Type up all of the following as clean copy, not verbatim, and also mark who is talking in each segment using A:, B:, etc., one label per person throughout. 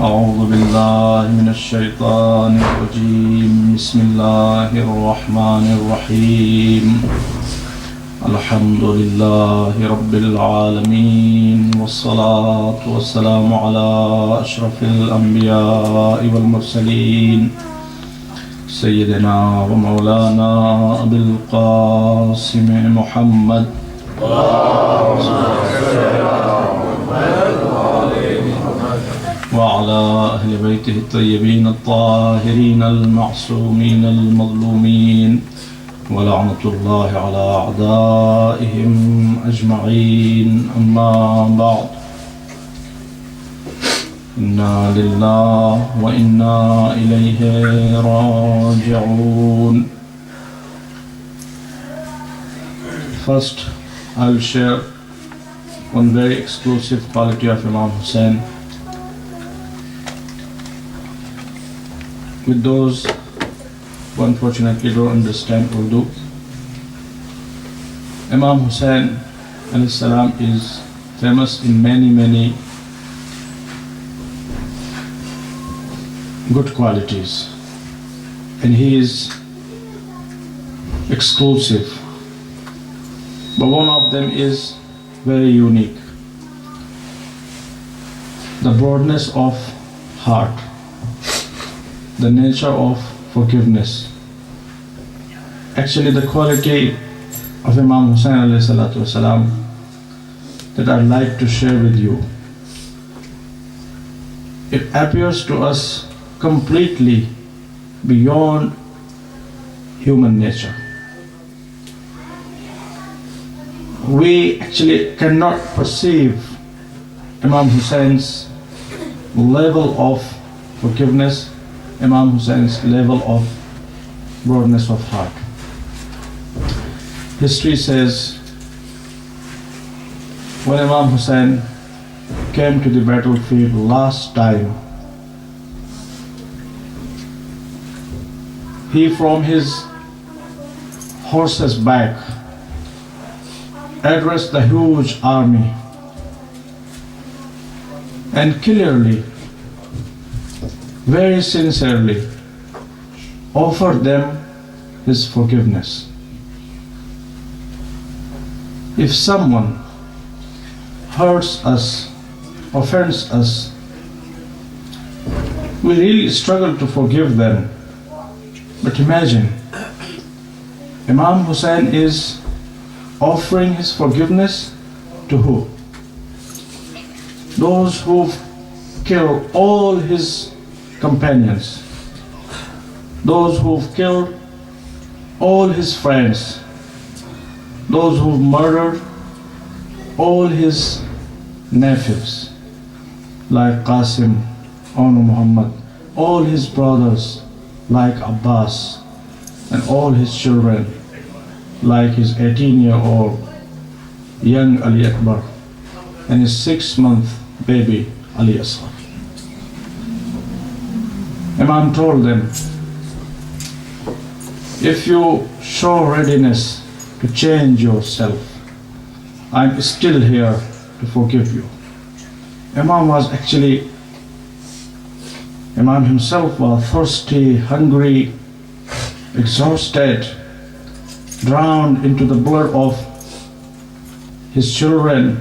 A: أعوذ بالله من الشيطان الرجيم بسم الله الرحمن الرحيم الحمد لله رب العالمين والصلاة والسلام على أشرف الأنبياء والمرسلين سيدنا ومولانا أبي القاسم محمد وعلى أهل بيته الطيبين الطاهرين المعصومين المظلومين ولعنة الله على أعدائهم أجمعين أما بعد إنا لله وإنا إليه راجعون. First, I'll share one very exclusive quality of Imam Hussain with those who unfortunately don't understand Urdu. Imam Hussain alayhi salam is famous in many good qualities, and he is exclusive, but one of them is very unique: the broadness of heart, the nature of forgiveness. Actually, the quality of Imam Hussain alayhi salatu wasalam that I'd like to share with you, it appears to us completely beyond human nature. We actually cannot perceive Imam Hussein's level of forgiveness, Imam Hussein's level of broadness of heart. History says when Imam Hussain came to the battlefield last time, he from his horse's back addressed the huge army and clearly, very sincerely offered them his forgiveness. If someone hurts us, offends us, we really struggle to forgive them. But imagine, Imam Hussain is offering his forgiveness to who? Those who've killed all his companions, those who've killed all his friends, those who've murdered all his nephews like Qasim, Onu Muhammad, all his brothers like Abbas, and all his children like his 18-year-old young Ali Akbar and his 6-month baby Ali Asghar. Imam told them, if you show readiness to change yourself, I'm still here to forgive you. Imam himself was thirsty, hungry, exhausted, drowned into the blood of his children,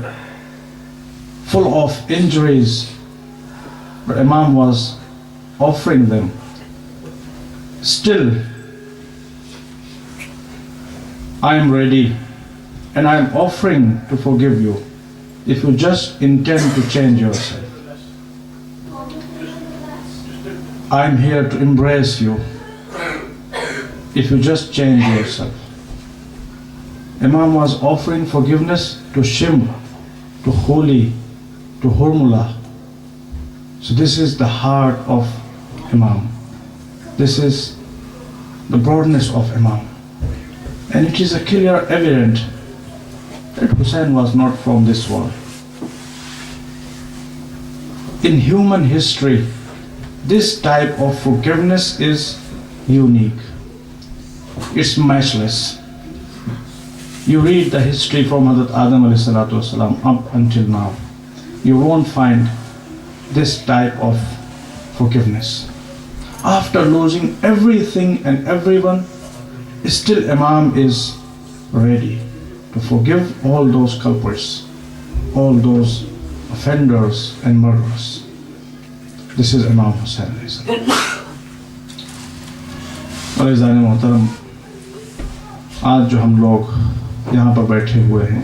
A: full of injuries, but Imam was offering them. Still, I am ready and I am offering to forgive you if you just intend to change yourself. I am here to embrace you if you just change yourself. Imam was offering forgiveness to Shimr, to Khuli, to Hurmula. So this is the heart of Imam. This is the broadness of Imam. And it is a clear evident that Hussain was not from this world. In human history, this type of forgiveness is unique. It's matchless. You read the history from Hazrat Adam alayhi salatu wasalam up until now, you won't find this type of forgiveness. After losing everything and everyone, still Imam is ready to forgive all those culprits, all those offenders and murderers. This is Imam Hussain alayhi salam. اور عزیزان محترم، آج جو ہم لوگ یہاں پر بیٹھے ہوئے ہیں،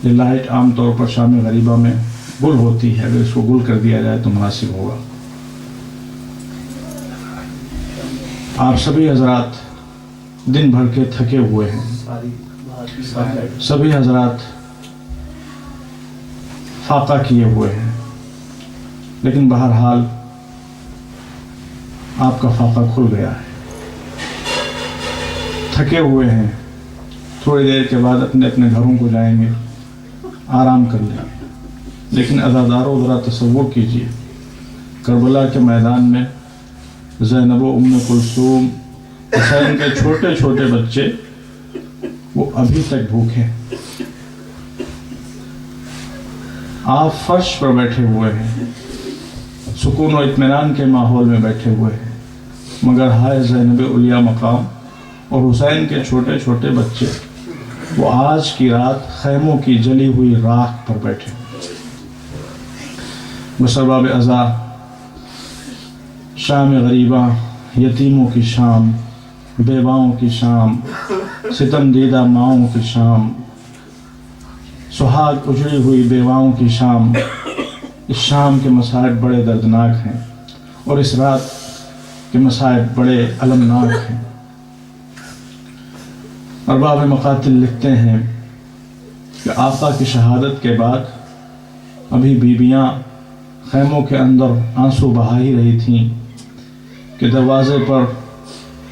A: یہ لائٹ عام طور پر شام غریبہ میں گل ہوتی ہے، اگر اس کو گل کر دیا جائے تو مناسب ہوگا۔ آپ سبھی حضرات دن بھر کے تھکے ہوئے ہیں، سبھی حضرات فاقہ کیے ہوئے ہیں، لیکن بہرحال آپ کا فاقہ کھل گیا ہے، تھکے ہوئے ہیں، تھوڑی دیر کے بعد اپنے اپنے گھروں کو جائیں گے، آرام کر لیں گے۔ لیکن عزادارو ذرا تصور کیجئے، کربلا کے میدان میں زینب و ام کلثوم، حسین کے چھوٹے چھوٹے بچے، وہ ابھی تک بھوکے ہیں۔ آپ فرش پر بیٹھے ہوئے ہیں، سکون و اطمینان کے ماحول میں بیٹھے ہوئے ہیں، مگر ہائے زینب علیہ مقام اور حسین کے چھوٹے چھوٹے بچے، وہ آج کی رات خیموں کی جلی ہوئی راکھ پر بیٹھے ہوئے۔ بسبب عزا شام غریبہ، یتیموں کی شام، بیواؤں کی شام، ستم دیدہ ماؤں کی شام، سہاگ اجڑی ہوئی بیواؤں کی شام، اس شام کے مصائب بڑے دردناک ہیں، اور اس رات کے مصائب بڑے المناک ہیں۔ ارباب مقاتل لکھتے ہیں کہ آقا کی شہادت کے بعد ابھی بیویاں خیموں کے اندر آنسو بہا ہی رہی تھیں کہ دروازے پر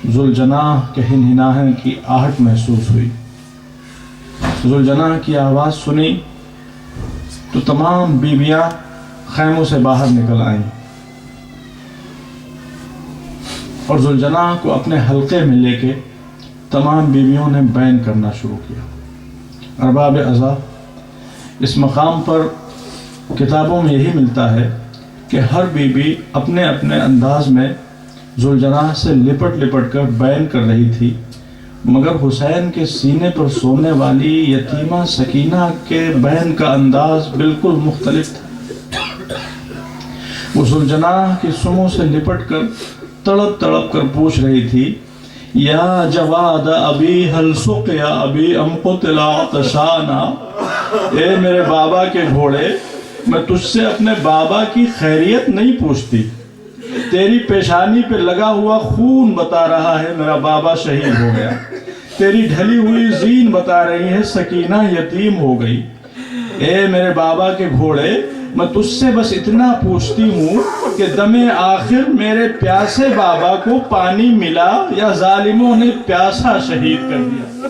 A: ذوالجناح کے ہنہناہٹ کی آہٹ محسوس ہوئی۔ ذوالجناح کی آواز سنی تو تمام بیویاں خیموں سے باہر نکل آئیں اور ذوالجناح کو اپنے حلقے میں لے کے تمام بیویوں نے بیان کرنا شروع کیا۔ ارباب عزا، اس مقام پر کتابوں میں یہی ملتا ہے کہ ہر بیوی اپنے اپنے انداز میں ذوالجناح سے لپٹ لپٹ کر بیان کر رہی تھی، مگر حسین کے سینے پر سونے والی یتیمہ سکینہ کے بیان کا انداز بالکل مختلف تھا۔ وہ ذوالجناح کی سموں سے لپٹ کر تڑپ تڑپ کر پوچھ رہی تھی، یا جواد ابی حل سقیا ابی ام قتل عطشانا، اے میرے بابا کے گھوڑے، میں تجھ سے اپنے بابا کی خیریت نہیں پوچھتی، تیری پیشانی پہ لگا ہوا خون بتا رہا ہے میرا بابا شہید ہو گیا، تیری ڈھلی ہوئی زین بتا رہی ہے سکینہ یتیم ہو گئی۔ اے میرے بابا کے گھوڑے، میں تجھ سے بس اتنا پوچھتی ہوں کہ دم آخر میرے پیاسے بابا کو پانی ملا یا ظالموں نے پیاسا شہید کر دیا۔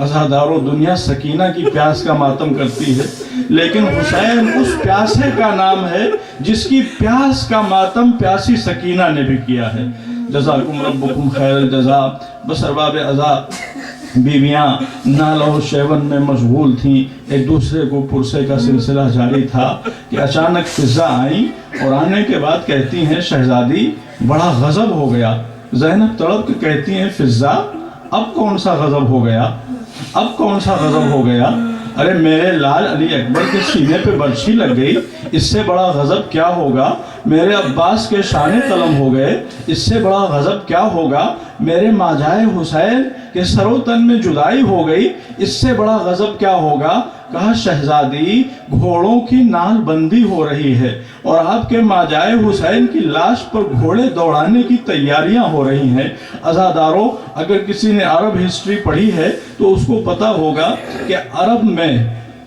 A: عزادارو، دنیا سکینہ کی پیاس کا ماتم کرتی ہے، لیکن حسین اس پیاسے کا نام ہے جس کی پیاس کا ماتم پیاسی سکینہ نے بھی کیا ہے۔ جزاکم ربکم خیر الجزا۔ بس ارباب عزا، بیویاں نالہ و شیون میں مشغول تھیں، ایک دوسرے کو پرسے کا سلسلہ جاری تھا کہ اچانک فضا آئیں اور آنے کے بعد کہتی ہیں، شہزادی بڑا غضب ہو گیا۔ زینب تڑپ کے کہتی ہیں، فضا اب کون سا غضب ہو گیا؟ اب کون سا غضب ہو گیا؟ ارے میرے لال علی اکبر کے سینے پہ برچھی لگ گئی، اس سے بڑا غضب کیا ہوگا؟ میرے عباس کے شانے قلم ہو گئے، اس سے بڑا غضب کیا ہوگا؟ میرے ماجائے حسین کے سر و تن میں جدائی ہو گئی، اس سے بڑا غضب کیا ہوگا؟ کہا، شہزادی گھوڑوں کی نال بندی ہو رہی ہے اور آپ کے ماجائے حسین کی لاش پر گھوڑے دوڑانے کی تیاریاں ہو رہی ہیں۔ عزادارو، اگر کسی نے عرب ہسٹری پڑھی ہے تو اس کو پتا ہوگا کہ عرب میں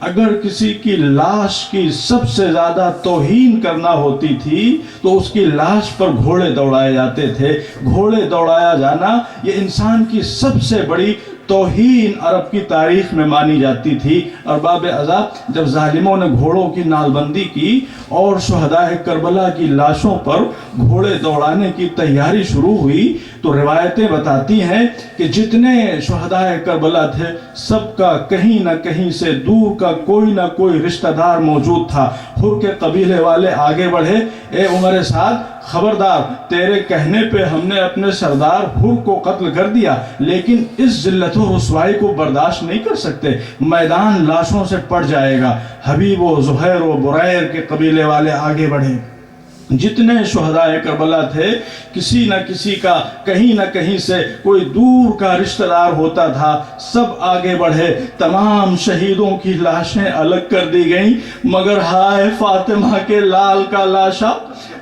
A: اگر کسی کی لاش کی سب سے زیادہ توہین کرنا ہوتی تھی تو اس کی لاش پر گھوڑے دوڑائے جاتے تھے۔ گھوڑے دوڑایا جانا یہ انسان کی سب سے بڑی توہین عرب کی تاریخ میں مانی جاتی تھی۔ ارباب ازا، جب ظالموں نے گھوڑوں کی نال بندی کی اور شہداء کربلا کی لاشوں پر گھوڑے دوڑانے کی تیاری شروع ہوئی تو روایتیں بتاتی ہیں کہ جتنے شہداء کربلا تھے سب کا کہیں نہ کہیں سے دور کا کوئی نہ کوئی رشتہ دار موجود تھا۔ حر کے قبیلے والے آگے بڑھے، اے عمر سعد خبردار، تیرے کہنے پہ ہم نے اپنے سردار حر کو قتل کر دیا، لیکن اس ذلت و رسوائی کو برداشت نہیں کر سکتے، میدان لاشوں سے پڑ جائے گا۔ حبیب و زہیر و بریر کے قبیلے والے آگے بڑھے۔ جتنے شہداء کربلا تھے کسی نہ کسی کا کہیں نہ کہیں سے کوئی دور کا رشتہ دار ہوتا تھا، سب آگے بڑھے۔ تمام شہیدوں کی لاشیں الگ کر دی گئیں، مگر ہائے فاطمہ کے لال کا لاشا،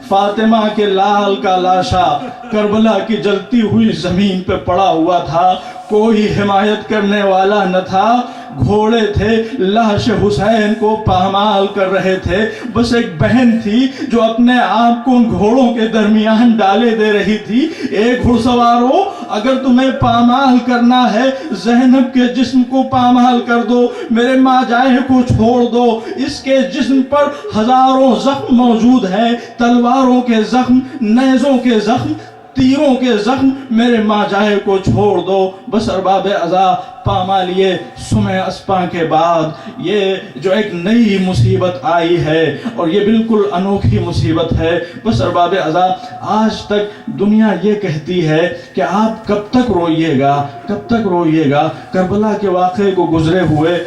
A: فاطمہ کے لال کا لاشا کربلا کی جلتی ہوئی زمین پہ پڑا ہوا تھا، کوئی حمایت کرنے والا نہ تھا۔ گھوڑے تھے لاش حسین کو پامال کر رہے تھے، بس ایک بہن تھی جو اپنے آپ کو ان گھوڑوں کے درمیان ڈالے دے رہی تھی۔ اے گھڑ سوارو، اگر تمہیں پامال کرنا ہے زینب کے جسم کو پامال کر دو، میرے ماجائے کو چھوڑ دو، اس کے جسم پر ہزاروں زخم موجود ہیں، تلواروں کے زخم، نیزوں کے زخم، تیروں کے زخم، میرے ماجائے کو چھوڑ دو۔ بس ارباب ازا پامالیے سمع اسپاں کے بعد یہ جو ایک نئی مصیبت آئی ہے اور یہ بالکل انوکھی مصیبت ہے۔ بس ارباب ازا آج تک دنیا یہ کہتی ہے کہ آپ کب تک روئیے گا، کب تک روئیے گا، کربلا کے واقعے کو گزرے ہوئے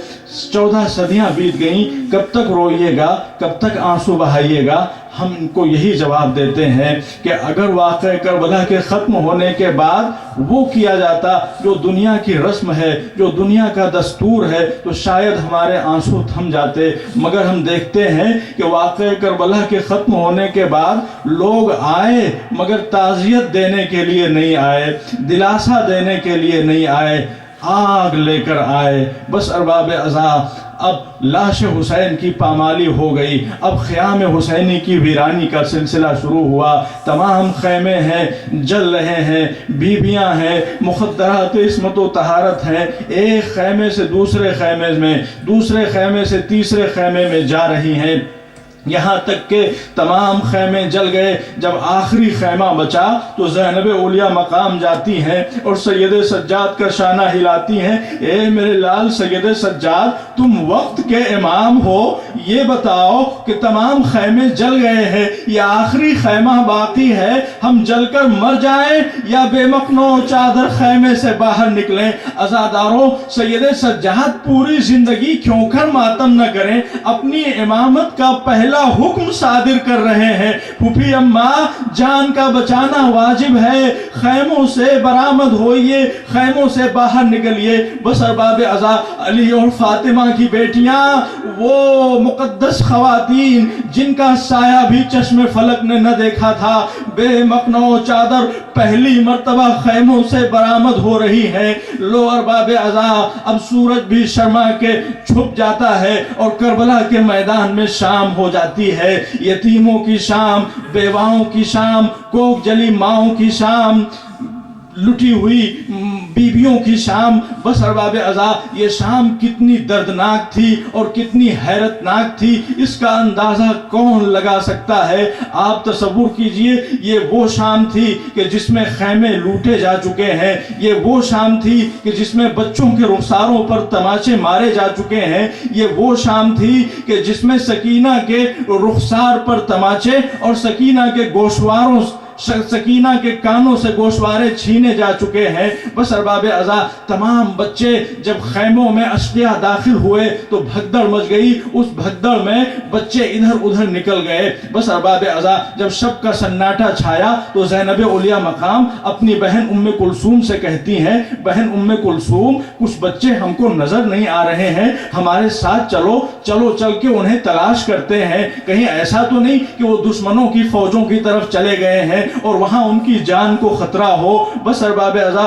A: 14 صدیاں بیت گئیں، کب تک روئیے گا، کب تک آنسو بہائیے گا۔ ہم ان کو یہی جواب دیتے ہیں کہ اگر واقعہ کربلا کے ختم ہونے کے بعد وہ کیا جاتا جو دنیا کی رسم ہے، جو دنیا کا دستور ہے، تو شاید ہمارے آنسو تھم جاتے، مگر ہم دیکھتے ہیں کہ واقعہ کربلا کے ختم ہونے کے بعد لوگ آئے مگر تعزیت دینے کے لیے نہیں آئے، دلاسا دینے کے لیے نہیں آئے، آگ لے کر آئے۔ بس ارباب ازا اب لاش حسین کی پامالی ہو گئی، اب خیام حسینی کی ویرانی کا سلسلہ شروع ہوا۔ تمام خیمے ہیں جل رہے ہیں، بیویاں ہیں، مخدرات عصمت و طہارت ہیں، ایک خیمے سے دوسرے خیمے میں، دوسرے خیمے سے تیسرے خیمے میں جا رہی ہیں، یہاں تک کہ تمام خیمے جل گئے۔ جب آخری خیمہ بچا تو زینب اولیاء مقام جاتی ہیں اور سید سجاد کا شانہ ہلاتی ہیں، اے میرے لال سید سجاد، تم وقت کے امام ہو، یہ بتاؤ کہ تمام خیمے جل گئے ہیں، یہ آخری خیمہ باقی ہے، ہم جل کر مر جائیں یا بے مخنو چادر خیمے سے باہر نکلیں؟ عزاداروں، سید سجاد پوری زندگی کیوں کر ماتم نہ کریں، اپنی امامت کا پہلا حکم صادر کر رہے ہیں، پھوپھی اماں جان کا بچانا واجب ہے، خیموں سے برآمد ہوئیے، خیموں سے باہر نکلیے۔ بس ارباب ازا علی اور فاطمہ کی بیٹیاں، وہ مقدس خواتین جن کا سایہ بھی چشم فلک نے نہ دیکھا تھا، بے مخنو چادر پہلی مرتبہ خیموں سے برآمد ہو رہی ہے۔ لو ارباب ازا، اب سورج بھی شرما کے چھپ جاتا ہے اور کربلا کے میدان میں شام ہو جاتی ہے، یتیموں کی شام، بیواؤں کی شام، کوک جلی ماؤں کی شام، لٹی ہوئی بیویوں کی شام۔ بس ارباب ازا یہ شام کتنی دردناک تھی اور کتنی حیرت ناک تھی، اس کا اندازہ کون لگا سکتا ہے؟ آپ تصور کیجئے، یہ وہ شام تھی کہ جس میں خیمے لوٹے جا چکے ہیں، یہ وہ شام تھی کہ جس میں بچوں کے رخساروں پر تماچے مارے جا چکے ہیں، یہ وہ شام تھی کہ جس میں سکینہ کے رخسار پر تماچے اور سکینہ کے گوشواروں سکینہ کے کانوں سے گوشوارے چھینے جا چکے ہیں۔ بس ارباب ازا تمام بچے جب خیموں میں اشقیاء داخل ہوئے تو بھگدڑ مچ گئی، اس بھگدڑ میں بچے ادھر ادھر نکل گئے۔ بس ارباب ازا جب شب کا سناٹا چھایا تو زینب اولیاء مقام اپنی بہن ام کلثوم سے کہتی ہیں، بہن ام کلثوم، کچھ بچے ہم کو نظر نہیں آ رہے ہیں، ہمارے ساتھ چلو، چلو چل کے انہیں تلاش کرتے ہیں، کہیں ایسا تو نہیں کہ وہ دشمنوں کی فوجوں کی طرف چلے گئے ہیں اور وہاں ان کی جان کو خطرہ ہو۔ بس ارباب ازا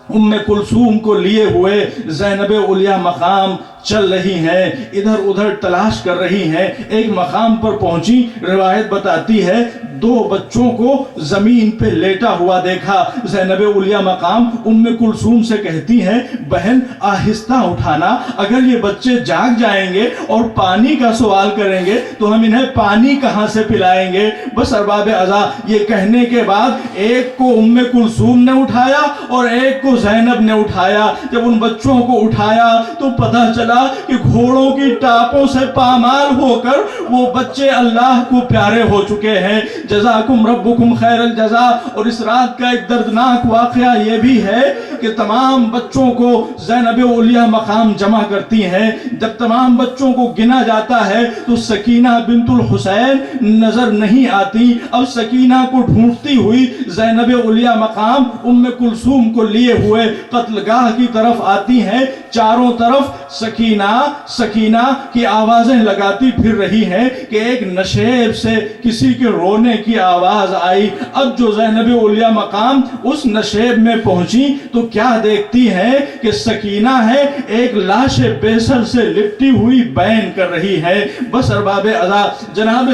A: ام کلثوم کو لیے ہوئے زینب اولیاء مقام چل رہی ہیں، ادھر ادھر تلاش کر رہی ہیں، ایک مقام پر پہنچی، روایت بتاتی ہے 2 بچوں کو زمین پہ لیٹا ہوا دیکھا۔ زینب اولیاء مقام ام کلثوم سے کہتی ہیں بہن آہستہ اٹھانا، اگر یہ بچے جاگ جائیں گے اور پانی کا سوال کریں گے تو ہم انہیں پانی کہاں سے پلائیں گے۔ بس ارباب عزا یہ کہنے کے بعد ایک کو ام کلثوم نے اٹھایا اور ایک کو زینب نے اٹھایا۔ جب ان بچوں کو اٹھایا تو پتہ چلا کہ گھوڑوں کی ٹاپوں سے پامال ہو کر وہ بچے اللہ کو پیارے ہو چکے ہیں۔ جزاکم ربکم خیر الجزا۔ اور اس رات کا ایک دردناک واقعہ یہ بھی ہے کہ تمام بچوں کو زینب اولیاء مقام جمع کرتی ہیں۔ جب تمام بچوں کو گنا جاتا ہے تو سکینہ بنت الحسین نظر نہیں آتی۔ اب سکینہ کو ڈھونڈتی ہوئی زینب اولیاء مقام ام کلثوم کو لیے ہوئے قتل گاہ کی طرف آتی ہیں۔ چاروں طرف سکینہ سکینہ کی آوازیں لگاتی پھر رہی ہیں کہ ایک نشیب سے کسی کے رونے کی آواز آئی۔ اب جو زینب اولیاء مقام اس نشیب میں پہنچی تو کیا دیکھتی ہے کہ سکینہ ہے ایک لاش بیسر سے لپٹی ہوئی بین کر رہی ہے۔ بس ارباب عزا جناب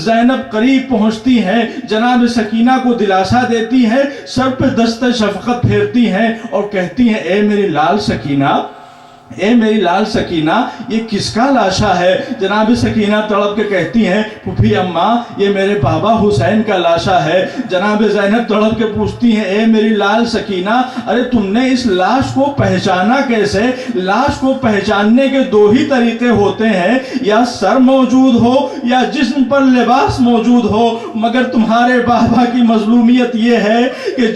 A: زینب قریب پہنچتی ہیں، جناب سکینہ کو دلاسا دیتی ہے، سر پہ دست شفقت پھیرتی ہیں اور کہتی ہیں اے میری لال سکینہ، اے میری لال سکینہ یہ کس کا لاشا ہے؟ جناب سکینہ تڑپ کے کہتی ہیں پھوپھی اماں یہ میرے بابا حسین کا لاشا ہے۔ جناب زینب تڑپ کے پوچھتی ہیں اے میری لال سکینہ ارے تم نے اس لاش کو پہچانا کیسے؟ لاش کو پہچاننے کے 2 ہی طریقے ہوتے ہیں، یا سر موجود ہو یا جسم پر لباس موجود ہو، مگر تمہارے بابا کی مظلومیت یہ ہے کہ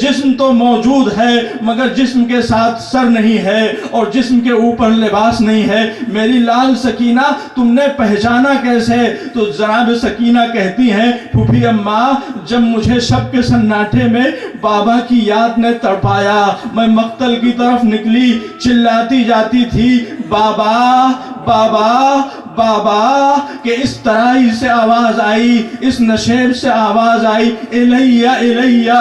A: جسم تو موجود ہے مگر جسم کے ساتھ سر نہیں ہے اور جسم کے اوپر لباس نہیں ہے۔ میری لال سکینہ تم نے پہچانا کیسے؟ تو جناب سکینہ کہتی ہیں پھوپھی اماں جب مجھے شب کے سناٹے میں بابا کی یاد نے تڑپایا، میں مقتل کی طرف نکلی، چلاتی جاتی تھی بابا بابا بابا کہ اس طرح سے آواز آئی، اس نشیب سے آواز آئی الیہ الیہ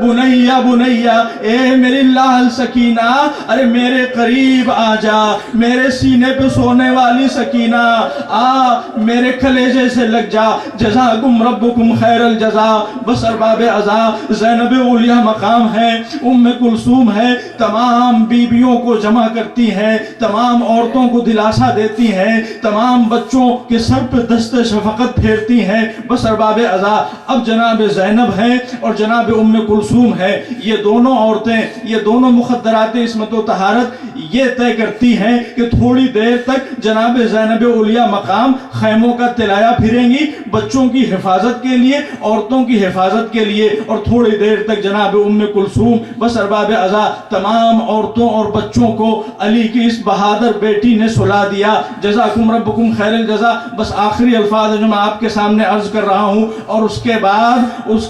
A: بنیا بنیا، اے میری لال سکینہ ارے میرے قریب آ جا، میرے سینے پہ سونے والی سکینہ آ میرے کلیجے سے لگ جا۔ جزاکم ربکم خیر الجزا۔ بس ارباب عزا زینب اولیاء مقام ہے، ام کلثوم ہے، تمام بیویوں کو جمع کرتی ہیں، تمام عورتوں کو دلاسا دیتی ہیں، تمام بچوں کے سر پہ دست شفقت پھیرتی ہیں۔ بس ارباب عزا اب جناب زینب ہیں اور جناب ام کلثوم ہے، یہ دونوں عورتیں، یہ دونوں مخدرات عصمت و طہارت یہ طے کرتی ہیں کہ تھوڑی دیر تک جناب زینب اولیاء مقام خیموں کا تلایا پھریں گی بچوں کی حفاظت کے لیے، عورتوں کی حفاظت کے لیے، اور تھوڑی دیر تک جناب ام کلثوم۔ بس ارباب عزا تمام عورتوں اور بچوں کو علی کی اس بہادر بیٹی نے سلا دیا۔ جزاکم ربکم خیر الجزا۔ بس آخری الفاظ جو میں آپ کے سامنے عرض کر رہا ہوں، اور اس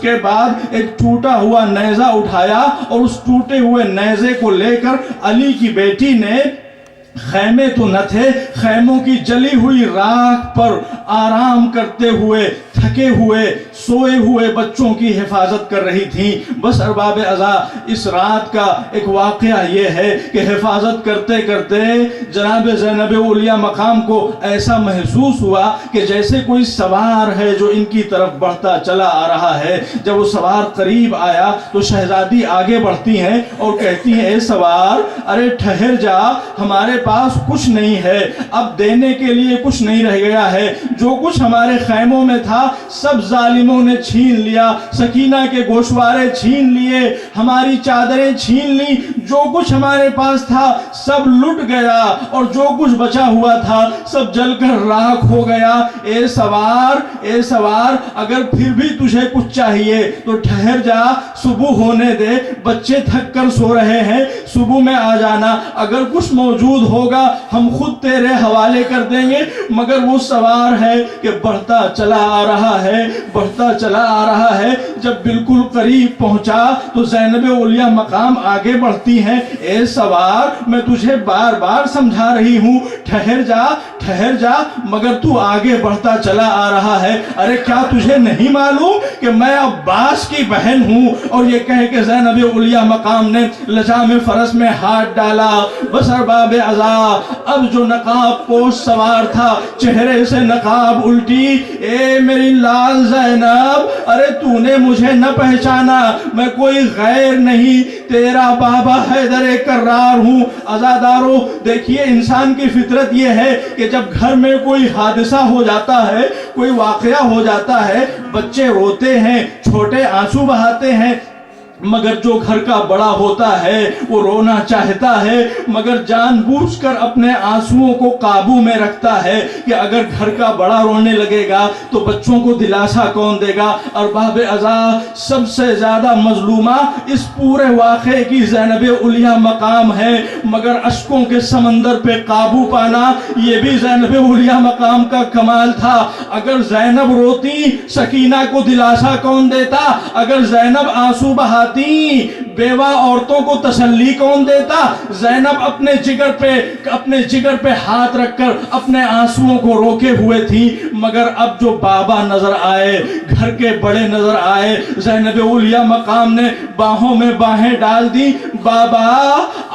A: کے بعد ایک ٹوٹا ہوا نیزہ اٹھایا اور اس ٹوٹے ہوئے نیزے کو لے کر علی کی بیٹی نے، خیمے تو نہ تھے، خیموں کی جلی ہوئی راکھ پر آرام کرتے ہوئے، تھکے ہوئے، سوئے ہوئے بچوں کی حفاظت کر رہی تھیں۔ بس ارباب عزا اس رات کا ایک واقعہ یہ ہے کہ حفاظت کرتے کرتے جناب زینب اولیاء مقام کو ایسا محسوس ہوا کہ جیسے کوئی سوار ہے جو ان کی طرف بڑھتا چلا آ رہا ہے۔ جب وہ سوار قریب آیا تو شہزادی آگے بڑھتی ہیں اور کہتی ہیں اے سوار ارے ٹھہر جا، ہمارے پاس کچھ نہیں ہے، اب دینے کے لیے کچھ نہیں رہ گیا ہے، جو کچھ ہمارے خیموں میں تھا سب ظالموں نے چھین لیا، سکینہ کے گوشوارے چھین لیے، ہماری چادریں چھین لی، جو کچھ ہمارے پاس تھا سب لٹ گیا اور جو کچھ بچا ہوا تھا سب جل کر راکھ ہو گیا۔ اے سوار اگر پھر بھی تجھے کچھ چاہیے تو ٹھہر جا، صبح ہونے دے، بچے تھک کر سو رہے ہیں، صبح میں آ جانا، اگر کچھ موجود ہوگا ہم خود تیرے حوالے کر دیں گے۔ مگر وہ سوار ہے کہ بڑھتا چلا آ رہا ہے، بڑھتا چلا آ رہا ہے۔ جب بالکل قریب پہنچا تو زینب اولیاء مقام آگے بڑھتی نہیں ہے. اے سوار, میں تجھے بار بار سمجھا رہی ہوں, ٹھہر جا, مگر تو آگے بڑھتا چلا آ رہا ہے. ارے کیا تجھے نہیں معلوم کہ میں عباس کی بہن ہوں؟ اور یہ کہہ کہ زینب علیہ مقام نے لجام فرس میں ہاتھ ڈالا. بس ارباب عزا, اب جو نقاب پوش سوار تھا چہرے سے نقاب الٹی. اے میری لال زینب, ارے تو نے مجھے نہ پہچانا, میں کوئی غیر نہیں, تیرا بابا حیدر کرار ہوں. عزادارو, دیکھیے انسان کی فطرت یہ ہے کہ جب گھر میں کوئی حادثہ ہو جاتا ہے, کوئی واقعہ ہو جاتا ہے, بچے روتے ہیں, چھوٹے آنسو بہاتے ہیں, مگر جو گھر کا بڑا ہوتا ہے وہ رونا چاہتا ہے مگر جان بوجھ کر اپنے آنسوؤں کو قابو میں رکھتا ہے کہ اگر گھر کا بڑا رونے لگے گا تو بچوں کو دلاسا کون دے گا. ارباب عزا, سب سے زیادہ مظلومہ اس پورے واقعے کی زینب علیہ مقام ہے, مگر اشکوں کے سمندر پہ قابو پانا یہ بھی زینب علیہ مقام کا کمال تھا. اگر زینب روتی سکینہ کو دلاسا کون دیتا؟ اگر زینب آنسو بہاتی بیوہ عورتوں کو تسلی کون دیتا؟ زینب اپنے جگر پہ ہاتھ رکھ کر اپنے آنسوؤں کو روکے ہوئے تھی. مگر اب جو بابا نظر آئے, گھر کے بڑے نظر آئے, زینب علیہ مقام نے باہوں میں باہیں ڈال دی. بابا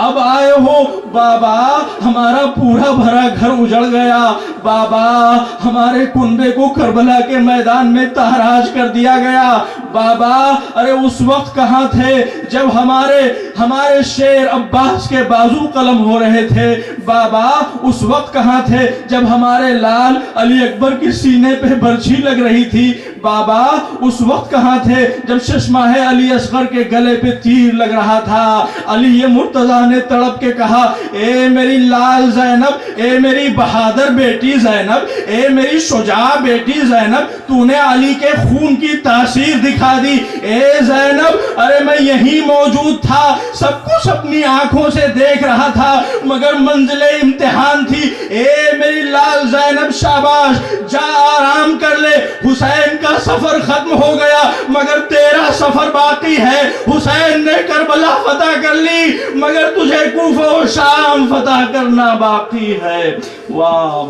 A: اب آئے ہو, بابا ہمارا پورا بھرا گھر اجڑ گیا, بابا ہمارے کنبے کو کربلا کے میدان میں تاراج کر دیا گیا. بابا ارے اس وقت کہاں تھے جب ہمارے شیر عباس کے بازو قلم ہو رہے تھے؟ بابا اس وقت کہاں تھے جب ہمارے لال علی اکبر کی سینے پہ برچھی لگ رہی تھی؟ بابا اس وقت کہاں تھے جب ششماہ علی اصغر کے گلے پہ تیر لگ رہا تھا؟ علی مرتضیٰ نے تڑپ کے کہا, اے میری لال زینب, اے میری بہادر بیٹی زینب, اے میری شجاع بیٹی زینب, تو نے علی کے خون کی تاثیر دکھا دی. اے زینب, ارے میں یہی موجود تھا, سب کچھ اپنی آنکھوں سے دیکھ رہا تھا, مگر منزل امتحان تھی. اے میری لال زینب, شاباش, جا آرام کر لے, حسین کا سفر ختم ہو گیا مگر تیرا سفر باقی ہے. حسین نے کربلا فتح کر لی مگر تجھے کوفہ و شام فتح کرنا باقی ہے. واہ